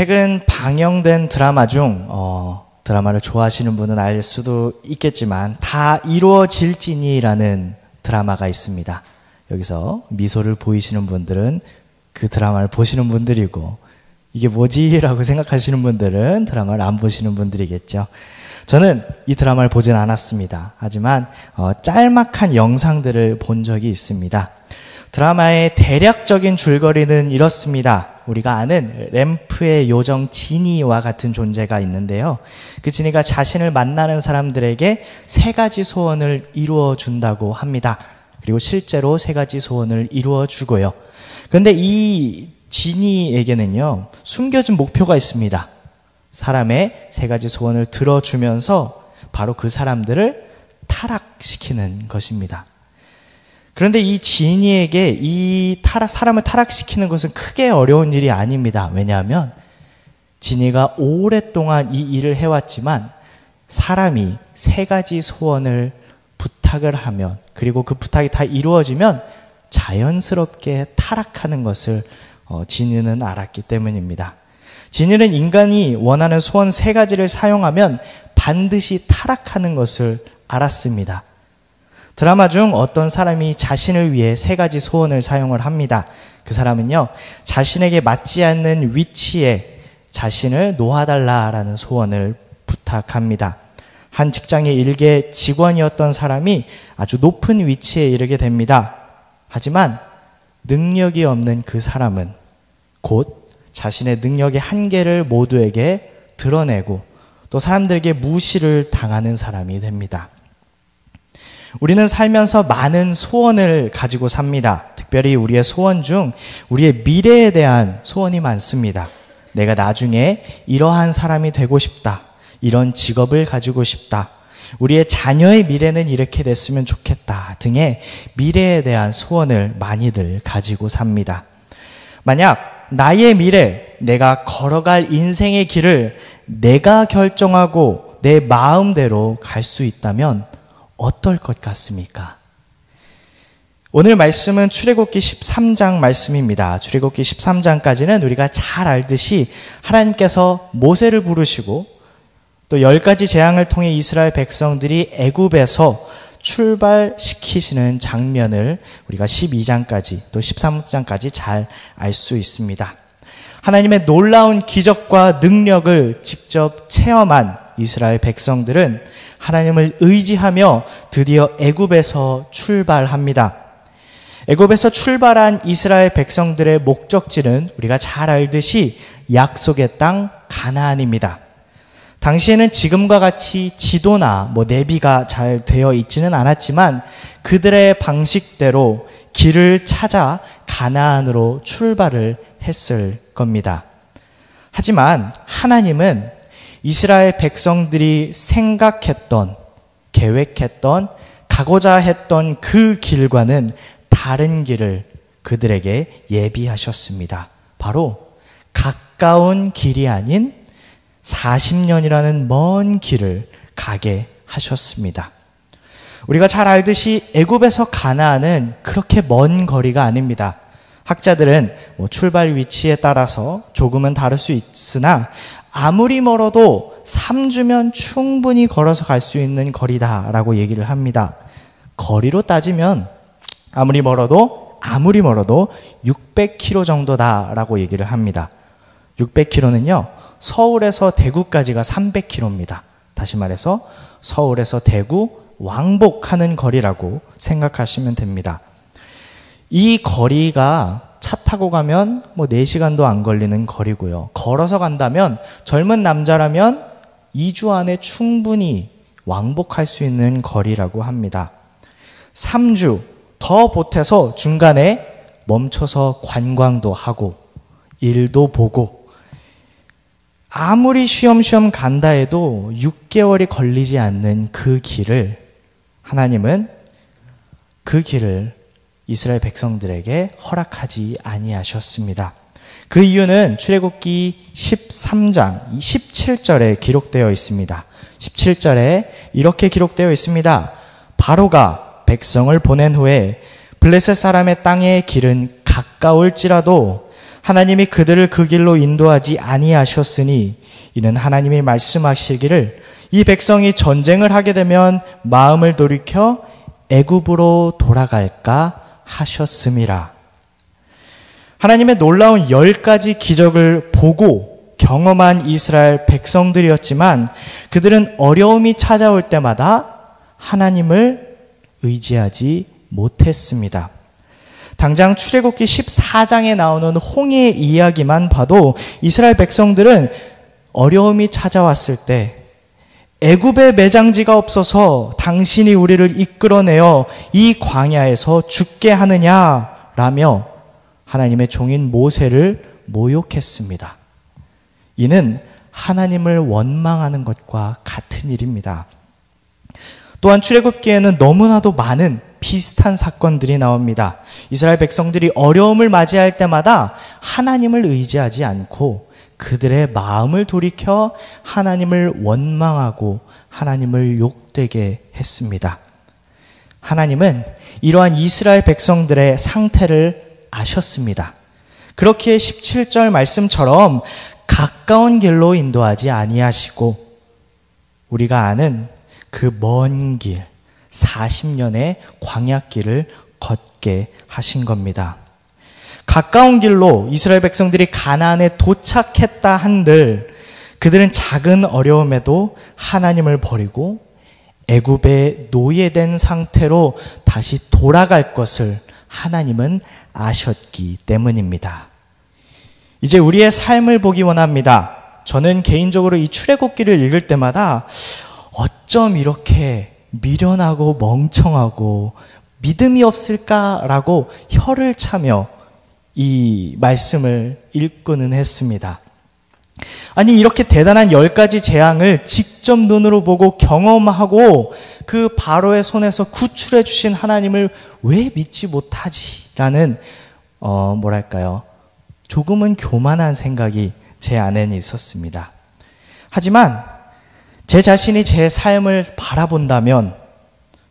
최근 방영된 드라마 중 드라마를 좋아하시는 분은 알 수도 있겠지만 다 이루어질지니라는 드라마가 있습니다. 여기서 미소를 보이시는 분들은 그 드라마를 보시는 분들이고 이게 뭐지? 라고 생각하시는 분들은 드라마를 안 보시는 분들이겠죠. 저는 이 드라마를 보진 않았습니다. 하지만 짤막한 영상들을 본 적이 있습니다. 드라마의 대략적인 줄거리는 이렇습니다. 우리가 아는 램프의 요정 지니와 같은 존재가 있는데요. 그 지니가 자신을 만나는 사람들에게 3가지 소원을 이루어 준다고 합니다. 그리고 실제로 3가지 소원을 이루어 주고요. 그런데 이 지니에게는요, 숨겨진 목표가 있습니다. 사람의 3가지 소원을 들어주면서 바로 그 사람들을 타락시키는 것입니다. 그런데 이 지니에게 사람을 타락시키는 것은 크게 어려운 일이 아닙니다. 왜냐하면 지니가 오랫동안 이 일을 해왔지만 사람이 3가지 소원을 부탁을 하면, 그리고 그 부탁이 다 이루어지면 자연스럽게 타락하는 것을 지니는 알았기 때문입니다. 지니는 인간이 원하는 소원 3가지를 사용하면 반드시 타락하는 것을 알았습니다. 드라마 중 어떤 사람이 자신을 위해 3가지 소원을 사용을 합니다. 그 사람은요, 자신에게 맞지 않는 위치에 자신을 놓아달라라는 소원을 부탁합니다. 한 직장의 일개 직원이었던 사람이 아주 높은 위치에 이르게 됩니다. 하지만 능력이 없는 그 사람은 곧 자신의 능력의 한계를 모두에게 드러내고 또 사람들에게 무시를 당하는 사람이 됩니다. 우리는 살면서 많은 소원을 가지고 삽니다. 특별히 우리의 소원 중 우리의 미래에 대한 소원이 많습니다. 내가 나중에 이러한 사람이 되고 싶다. 이런 직업을 가지고 싶다. 우리의 자녀의 미래는 이렇게 됐으면 좋겠다 등의 미래에 대한 소원을 많이들 가지고 삽니다. 만약 나의 미래, 내가 걸어갈 인생의 길을 내가 결정하고 내 마음대로 갈 수 있다면 어떨 것 같습니까? 오늘 말씀은 출애굽기 13장 말씀입니다. 출애굽기 13장까지는 우리가 잘 알듯이 하나님께서 모세를 부르시고 또 10가지 재앙을 통해 이스라엘 백성들이 애굽에서 출발시키시는 장면을 우리가 12장까지 또 13장까지 잘 알 수 있습니다. 하나님의 놀라운 기적과 능력을 직접 체험한 이스라엘 백성들은 하나님을 의지하며 드디어 애굽에서 출발합니다. 애굽에서 출발한 이스라엘 백성들의 목적지는 우리가 잘 알듯이 약속의 땅 가나안입니다. 당시에는 지금과 같이 지도나 내비가 잘 되어 있지는 않았지만 그들의 방식대로 길을 찾아 가나안으로 출발을 했을 겁니다. 하지만 하나님은 이스라엘 백성들이 생각했던, 계획했던, 가고자 했던 그 길과는 다른 길을 그들에게 예비하셨습니다. 바로 가까운 길이 아닌 40년이라는 먼 길을 가게 하셨습니다. 우리가 잘 알듯이 애굽에서 가나안은 그렇게 먼 거리가 아닙니다. 학자들은 출발 위치에 따라서 조금은 다를 수 있으나 아무리 멀어도 3주면 충분히 걸어서 갈 수 있는 거리다라고 얘기를 합니다. 거리로 따지면 아무리 멀어도 600km 정도다라고 얘기를 합니다. 600km는요, 서울에서 대구까지가 300km입니다. 다시 말해서 서울에서 대구 왕복하는 거리라고 생각하시면 됩니다. 이 거리가 차 타고 가면 4시간도 안 걸리는 거리고요. 걸어서 간다면 젊은 남자라면 2주 안에 충분히 왕복할 수 있는 거리라고 합니다. 3주 더 보태서 중간에 멈춰서 관광도 하고 일도 보고 아무리 쉬엄쉬엄 간다 해도 6개월이 걸리지 않는 그 길을 하나님은 그 길을 이스라엘 백성들에게 허락하지 아니하셨습니다. 그 이유는 출애굽기 13장 17절에 기록되어 있습니다. 17절에 이렇게 기록되어 있습니다. 바로가 백성을 보낸 후에 블레셋 사람의 땅의 길은 가까울지라도 하나님이 그들을 그 길로 인도하지 아니하셨으니 이는 하나님이 말씀하시기를 이 백성이 전쟁을 하게 되면 마음을 돌이켜 애굽으로 돌아갈까 하셨음이라. 하나님의 놀라운 10가지 기적을 보고 경험한 이스라엘 백성들이었지만 그들은 어려움이 찾아올 때마다 하나님을 의지하지 못했습니다. 당장 출애굽기 14장에 나오는 홍해의 이야기만 봐도 이스라엘 백성들은 어려움이 찾아왔을 때 애굽에 매장지가 없어서 당신이 우리를 이끌어내어 이 광야에서 죽게 하느냐라며 하나님의 종인 모세를 모욕했습니다. 이는 하나님을 원망하는 것과 같은 일입니다. 또한 출애굽기에는 너무나도 많은 비슷한 사건들이 나옵니다. 이스라엘 백성들이 어려움을 맞이할 때마다 하나님을 의지하지 않고 그들의 마음을 돌이켜 하나님을 원망하고 하나님을 욕되게 했습니다. 하나님은 이러한 이스라엘 백성들의 상태를 아셨습니다. 그렇기에 17절 말씀처럼 가까운 길로 인도하지 아니하시고 우리가 아는 그 먼 길, 40년의 광야길을 걷게 하신 겁니다. 가까운 길로 이스라엘 백성들이 가나안에 도착했다 한들 그들은 작은 어려움에도 하나님을 버리고 애굽의 노예된 상태로 다시 돌아갈 것을 하나님은 아셨기 때문입니다. 이제 우리의 삶을 보기 원합니다. 저는 개인적으로 이 출애굽기를 읽을 때마다 어쩜 이렇게 미련하고 멍청하고 믿음이 없을까라고 혀를 차며 이 말씀을 읽고는 했습니다. 아니 이렇게 대단한 10가지 재앙을 직접 눈으로 보고 경험하고 그 바로의 손에서 구출해 주신 하나님을 왜 믿지 못하지? 라는 조금은 교만한 생각이 제 안에는 있었습니다. 하지만 제 자신이 제 삶을 바라본다면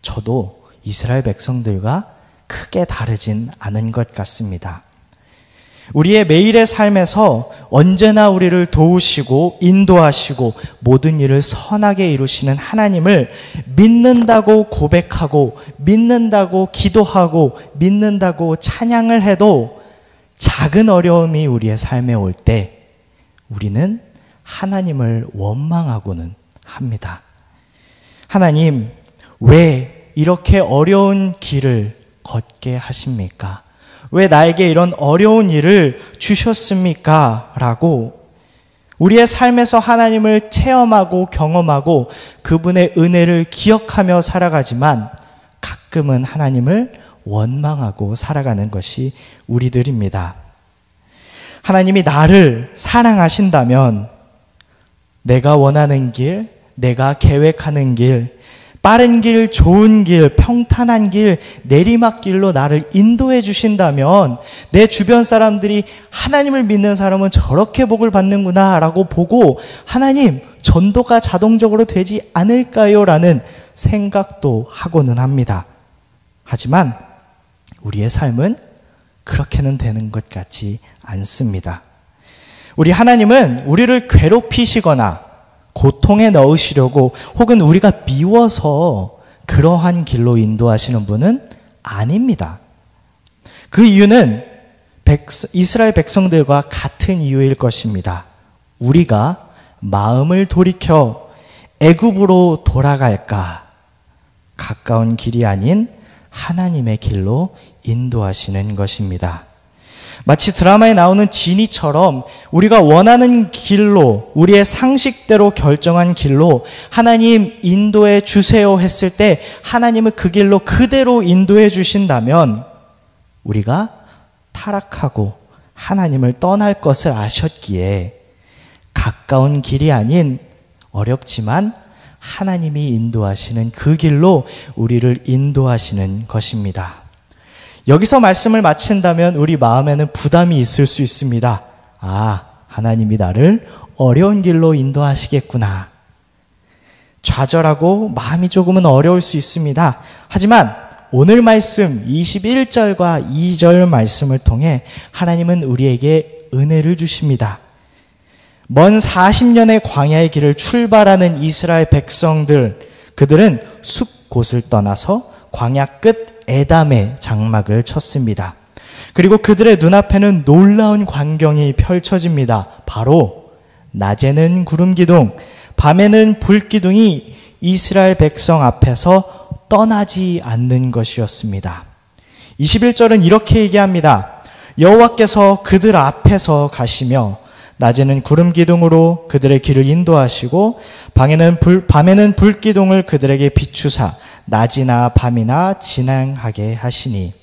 저도 이스라엘 백성들과 크게 다르진 않은 것 같습니다. 우리의 매일의 삶에서 언제나 우리를 도우시고 인도하시고 모든 일을 선하게 이루시는 하나님을 믿는다고 고백하고 믿는다고 기도하고 믿는다고 찬양을 해도 작은 어려움이 우리의 삶에 올 때 우리는 하나님을 원망하고는 합니다. 하나님, 왜 이렇게 어려운 길을 걷게 하십니까? 왜 나에게 이런 어려운 일을 주셨습니까? 라고 우리의 삶에서 하나님을 체험하고 경험하고 그분의 은혜를 기억하며 살아가지만 가끔은 하나님을 원망하고 살아가는 것이 우리들입니다. 하나님이 나를 사랑하신다면 내가 원하는 길, 내가 계획하는 길, 빠른 길, 좋은 길, 평탄한 길, 내리막길로 나를 인도해 주신다면 내 주변 사람들이 하나님을 믿는 사람은 저렇게 복을 받는구나 라고 보고 하나님, 전도가 자동적으로 되지 않을까요? 라는 생각도 하고는 합니다. 하지만 우리의 삶은 그렇게는 되는 것 같지 않습니다. 우리 하나님은 우리를 괴롭히시거나 고통에 넣으시려고 혹은 우리가 미워서 그러한 길로 인도하시는 분은 아닙니다. 그 이유는 이스라엘 백성들과 같은 이유일 것입니다. 우리가 마음을 돌이켜 애굽으로 돌아갈까? 가까운 길이 아닌 하나님의 길로 인도하시는 것입니다. 마치 드라마에 나오는 지니처럼 우리가 원하는 길로 우리의 상식대로 결정한 길로 하나님 인도해 주세요 했을 때 하나님은 그 길로 그대로 인도해 주신다면 우리가 타락하고 하나님을 떠날 것을 아셨기에 가까운 길이 아닌 어렵지만 하나님이 인도하시는 그 길로 우리를 인도하시는 것입니다. 여기서 말씀을 마친다면 우리 마음에는 부담이 있을 수 있습니다. 아, 하나님이 나를 어려운 길로 인도하시겠구나. 좌절하고 마음이 조금은 어려울 수 있습니다. 하지만 오늘 말씀 21절과 2절 말씀을 통해 하나님은 우리에게 은혜를 주십니다. 먼 40년의 광야의 길을 출발하는 이스라엘 백성들, 그들은 숲 곳을 떠나서 광야 끝 에담의 장막을 쳤습니다. 그리고 그들의 눈앞에는 놀라운 광경이 펼쳐집니다. 바로 낮에는 구름기둥, 밤에는 불기둥이 이스라엘 백성 앞에서 떠나지 않는 것이었습니다. 21절은 이렇게 얘기합니다. 여호와께서 그들 앞에서 가시며 낮에는 구름기둥으로 그들의 길을 인도하시고 밤에는 불기둥을 그들에게 비추사 낮이나 밤이나 진행하게 하시니.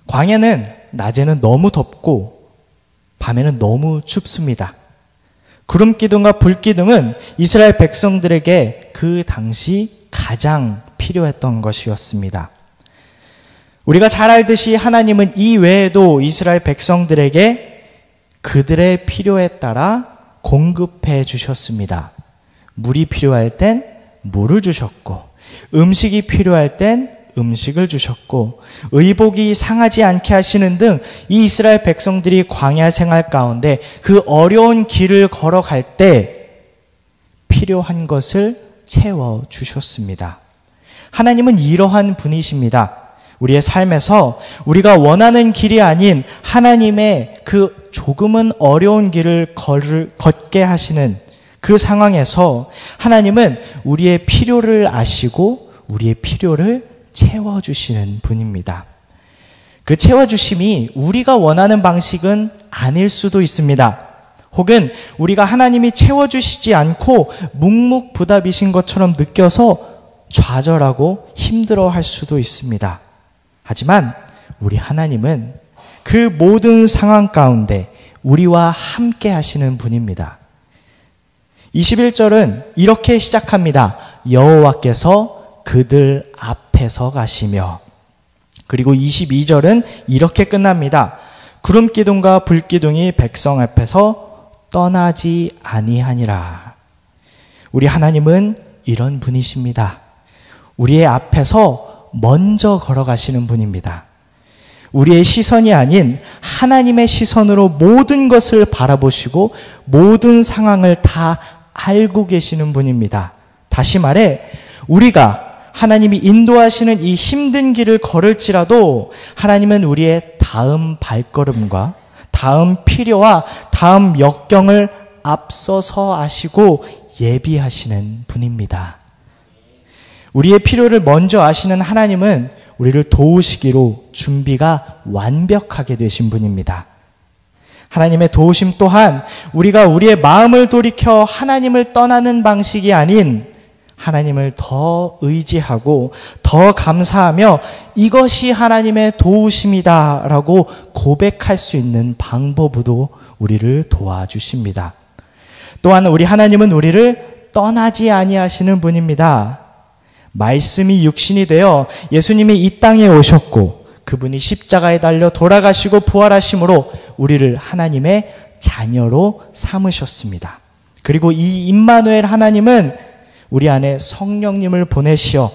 광야는 낮에는 너무 덥고 밤에는 너무 춥습니다. 구름기둥과 불기둥은 이스라엘 백성들에게 그 당시 가장 필요했던 것이었습니다. 우리가 잘 알듯이 하나님은 이 외에도 이스라엘 백성들에게 그들의 필요에 따라 공급해 주셨습니다. 물이 필요할 땐 물을 주셨고, 음식이 필요할 땐 음식을 주셨고, 의복이 상하지 않게 하시는 등 이 이스라엘 백성들이 광야 생활 가운데 그 어려운 길을 걸어갈 때 필요한 것을 채워 주셨습니다. 하나님은 이러한 분이십니다. 우리의 삶에서 우리가 원하는 길이 아닌 하나님의 그 조금은 어려운 길을 걷게 하시는 그 상황에서 하나님은 우리의 필요를 아시고 우리의 필요를 채워주시는 분입니다. 그 채워주심이 우리가 원하는 방식은 아닐 수도 있습니다. 혹은 우리가 하나님이 채워주시지 않고 묵묵부답이신 것처럼 느껴서 좌절하고 힘들어할 수도 있습니다. 하지만 우리 하나님은 그 모든 상황 가운데 우리와 함께 하시는 분입니다. 21절은 이렇게 시작합니다. 여호와께서 그들 앞에서 가시며. 그리고 22절은 이렇게 끝납니다. 구름기둥과 불기둥이 백성 앞에서 떠나지 아니하니라. 우리 하나님은 이런 분이십니다. 우리의 앞에서 먼저 걸어가시는 분입니다. 우리의 시선이 아닌 하나님의 시선으로 모든 것을 바라보시고 모든 상황을 다 알고 계시는 분입니다. 다시 말해 우리가 하나님이 인도하시는 이 힘든 길을 걸을지라도 하나님은 우리의 다음 발걸음과 다음 필요와 다음 역경을 앞서서 아시고 예비하시는 분입니다. 우리의 필요를 먼저 아시는 하나님은 우리를 도우시기로 준비가 완벽하게 되신 분입니다. 하나님의 도우심 또한 우리가 우리의 마음을 돌이켜 하나님을 떠나는 방식이 아닌 하나님을 더 의지하고 더 감사하며 이것이 하나님의 도우심이다라고 고백할 수 있는 방법으로 우리를 도와주십니다. 또한 우리 하나님은 우리를 떠나지 아니하시는 분입니다. 말씀이 육신이 되어 예수님이 이 땅에 오셨고 그분이 십자가에 달려 돌아가시고 부활하심으로 우리를 하나님의 자녀로 삼으셨습니다. 그리고 이 임마누엘 하나님은 우리 안에 성령님을 보내시어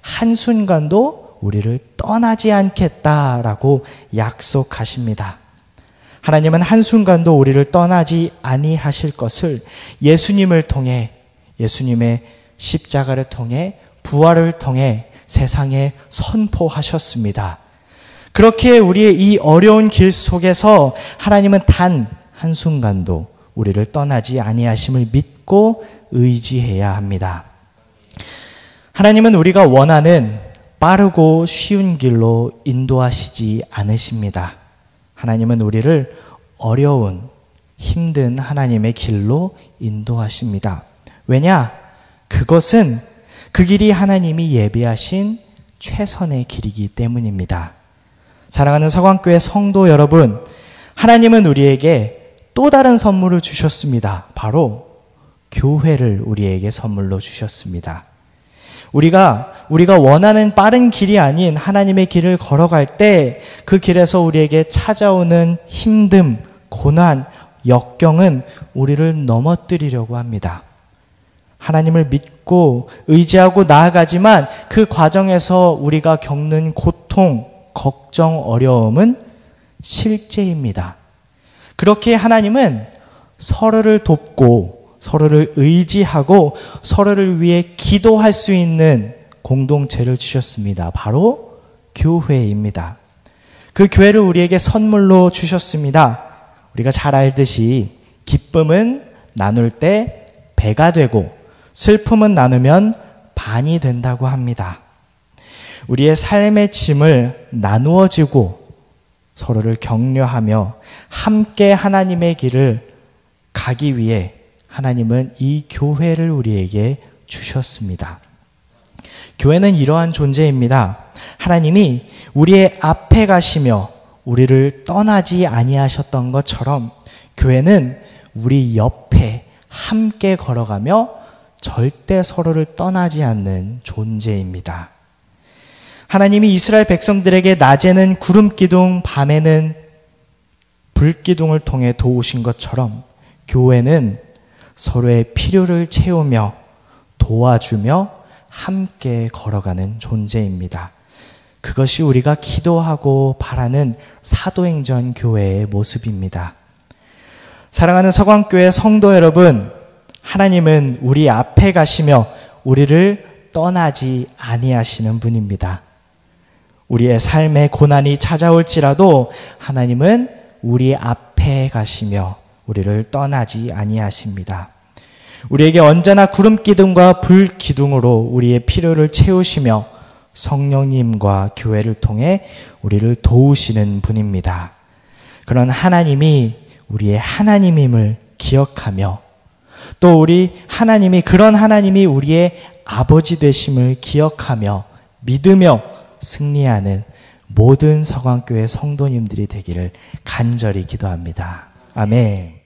한순간도 우리를 떠나지 않겠다라고 약속하십니다. 하나님은 한순간도 우리를 떠나지 아니하실 것을 예수님을 통해, 예수님의 십자가를 통해, 부활을 통해 세상에 선포하셨습니다. 그렇게 우리의 이 어려운 길 속에서 하나님은 단 한순간도 우리를 떠나지 아니하심을 믿고 의지해야 합니다. 하나님은 우리가 원하는 빠르고 쉬운 길로 인도하시지 않으십니다. 하나님은 우리를 어려운 힘든 하나님의 길로 인도하십니다. 왜냐? 그것은 그 길이 하나님이 예비하신 최선의 길이기 때문입니다. 사랑하는 서광교회 성도 여러분, 하나님은 우리에게 또 다른 선물을 주셨습니다. 바로 교회를 우리에게 선물로 주셨습니다. 우리가 원하는 빠른 길이 아닌 하나님의 길을 걸어갈 때 그 길에서 우리에게 찾아오는 힘듦, 고난, 역경은 우리를 넘어뜨리려고 합니다. 하나님을 믿고 의지하고 나아가지만 그 과정에서 우리가 겪는 고통, 걱정, 어려움은 실제입니다. 그렇게 하나님은 서로를 돕고 서로를 의지하고 서로를 위해 기도할 수 있는 공동체를 주셨습니다. 바로 교회입니다. 그 교회를 우리에게 선물로 주셨습니다. 우리가 잘 알듯이 기쁨은 나눌 때 배가 되고 슬픔은 나누면 반이 된다고 합니다. 우리의 삶의 짐을 나누어지고 서로를 격려하며 함께 하나님의 길을 가기 위해 하나님은 이 교회를 우리에게 주셨습니다. 교회는 이러한 존재입니다. 하나님이 우리의 앞에 가시며 우리를 떠나지 아니하셨던 것처럼 교회는 우리 옆에 함께 걸어가며 절대 서로를 떠나지 않는 존재입니다. 하나님이 이스라엘 백성들에게 낮에는 구름 기둥, 밤에는 불 기둥을 통해 도우신 것처럼 교회는 서로의 필요를 채우며 도와주며 함께 걸어가는 존재입니다. 그것이 우리가 기도하고 바라는 사도행전 교회의 모습입니다. 사랑하는 서광교회 성도 여러분, 하나님은 우리 앞에 가시며 우리를 떠나지 아니하시는 분입니다. 우리의 삶에 고난이 찾아올지라도 하나님은 우리 앞에 가시며 우리를 떠나지 아니하십니다. 우리에게 언제나 구름 기둥과 불 기둥으로 우리의 필요를 채우시며 성령님과 교회를 통해 우리를 도우시는 분입니다. 그런 하나님이 우리의 하나님임을 기억하며 또 그런 하나님이 우리의 아버지 되심을 기억하며 믿으며 승리하는 모든 서광교회 성도님들이 되기를 간절히 기도합니다. 아멘.